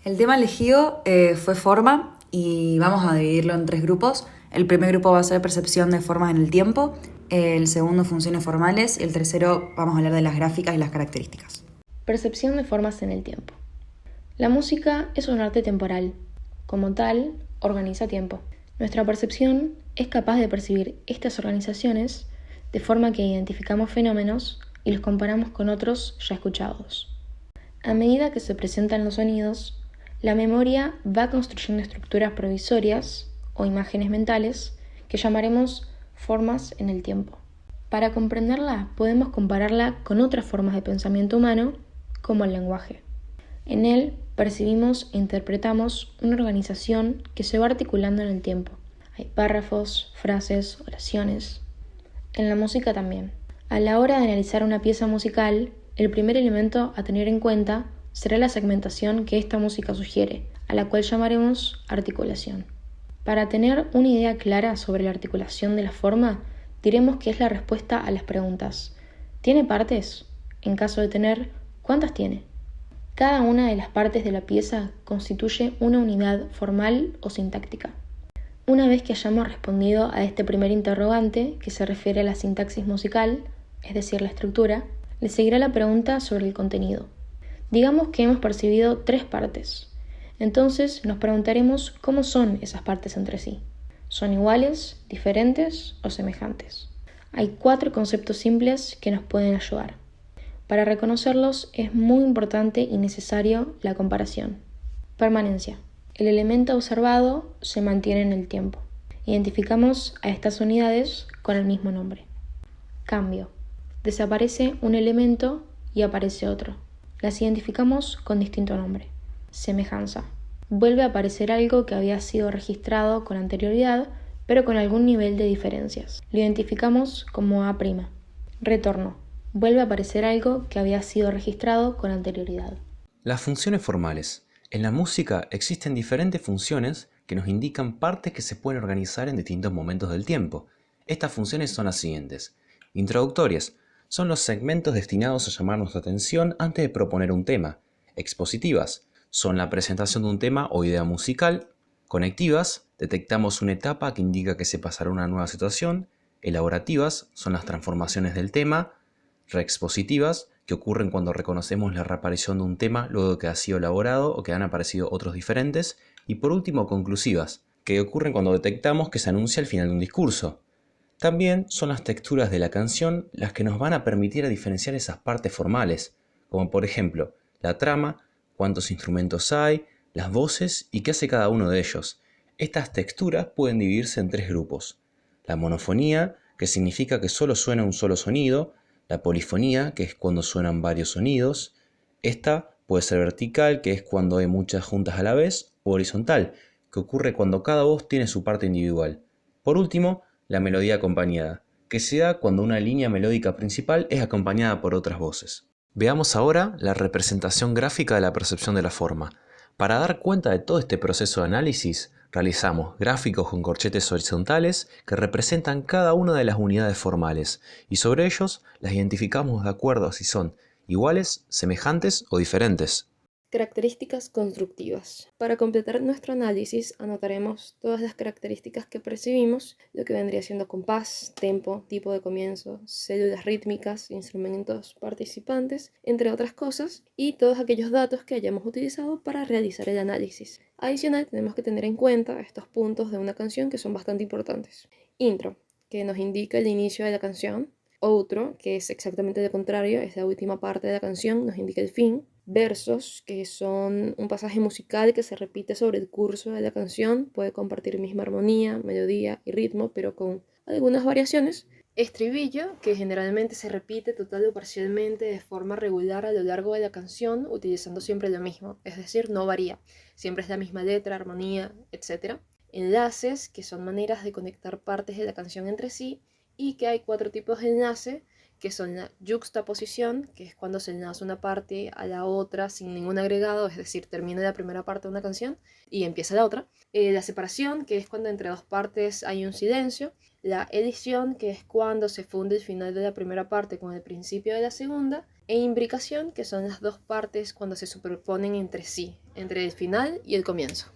El tema elegido fue forma y vamos a dividirlo en tres grupos. El primer grupo va a ser percepción de formas en el tiempo, el segundo funciones formales y el tercero vamos a hablar de las gráficas y las características. Percepción de formas en el tiempo. La música es un arte temporal. Como tal, organiza tiempo. Nuestra percepción es capaz de percibir estas organizaciones de forma que identificamos fenómenos y los comparamos con otros ya escuchados. A medida que se presentan los sonidos, la memoria va construyendo estructuras provisorias o imágenes mentales que llamaremos formas en el tiempo. Para comprenderla, podemos compararla con otras formas de pensamiento humano, como el lenguaje. En él percibimos e interpretamos una organización que se va articulando en el tiempo. Hay párrafos, frases, oraciones. En la música también. A la hora de analizar una pieza musical, el primer elemento a tener en cuenta será la segmentación que esta música sugiere, a la cual llamaremos articulación. Para tener una idea clara sobre la articulación de la forma, diremos que es la respuesta a las preguntas: ¿tiene partes? En caso de tener, ¿cuántas tiene? Cada una de las partes de la pieza constituye una unidad formal o sintáctica. Una vez que hayamos respondido a este primer interrogante, que se refiere a la sintaxis musical, es decir, la estructura, le seguirá la pregunta sobre el contenido. Digamos que hemos percibido 3 partes. Entonces nos preguntaremos cómo son esas partes entre sí. ¿Son iguales, diferentes o semejantes? Hay 4 conceptos simples que nos pueden ayudar. Para reconocerlos es muy importante y necesario la comparación. Permanencia. El elemento observado se mantiene en el tiempo. Identificamos a estas unidades con el mismo nombre. Cambio. Desaparece un elemento y aparece otro. Las identificamos con distinto nombre. Semejanza. Vuelve a aparecer algo que había sido registrado con anterioridad, pero con algún nivel de diferencias. Lo identificamos como A'. Retorno. Vuelve a aparecer algo que había sido registrado con anterioridad. Las funciones formales. En la música existen diferentes funciones que nos indican partes que se pueden organizar en distintos momentos del tiempo. Estas funciones son las siguientes. Introductorias. Son los segmentos destinados a llamar nuestra atención antes de proponer un tema. Expositivas. Son la presentación de un tema o idea musical. Conectivas. Detectamos una etapa que indica que se pasará a una nueva situación. Elaborativas. Son las transformaciones del tema. Reexpositivas, que ocurren cuando reconocemos la reaparición de un tema luego de que ha sido elaborado o que han aparecido otros diferentes. Y por último, conclusivas, que ocurren cuando detectamos que se anuncia el final de un discurso. También son las texturas de la canción las que nos van a permitir diferenciar esas partes formales, como por ejemplo la trama, cuántos instrumentos hay, las voces y qué hace cada uno de ellos. Estas texturas pueden dividirse en 3 grupos. La monofonía, que significa que solo suena un solo sonido. La polifonía, que es cuando suenan varios sonidos. Esta puede ser vertical, que es cuando hay muchas juntas a la vez, o horizontal, que ocurre cuando cada voz tiene su parte individual. Por último, la melodía acompañada, que se da cuando una línea melódica principal es acompañada por otras voces. Veamos ahora la representación gráfica de la percepción de la forma. Para dar cuenta de todo este proceso de análisis, realizamos gráficos con corchetes horizontales que representan cada una de las unidades formales y sobre ellos las identificamos de acuerdo a si son iguales, semejantes o diferentes. Características constructivas. Para completar nuestro análisis, anotaremos todas las características que percibimos, lo que vendría siendo compás, tempo, tipo de comienzo, células rítmicas, instrumentos participantes, entre otras cosas, y todos aquellos datos que hayamos utilizado para realizar el análisis. Adicional, tenemos que tener en cuenta estos puntos de una canción que son bastante importantes. Intro, que nos indica el inicio de la canción. Outro, que es exactamente lo contrario, es la última parte de la canción, nos indica el fin. Versos, que son un pasaje musical que se repite sobre el curso de la canción, puede compartir misma armonía, melodía y ritmo, pero con algunas variaciones. Estribillo, que generalmente se repite total o parcialmente de forma regular a lo largo de la canción, utilizando siempre lo mismo, es decir, no varía, siempre es la misma letra, armonía, etc. Enlaces, que son maneras de conectar partes de la canción entre sí, y que hay 4 tipos de enlace, que son la yuxtaposición, que es cuando se enlaza una parte a la otra sin ningún agregado, es decir, termina la primera parte de una canción y empieza la otra. La separación, que es cuando entre 2 partes hay un silencio. La edición, que es cuando se funde el final de la primera parte con el principio de la segunda. E imbricación, que son las 2 partes cuando se superponen entre sí. entre el final y el comienzo.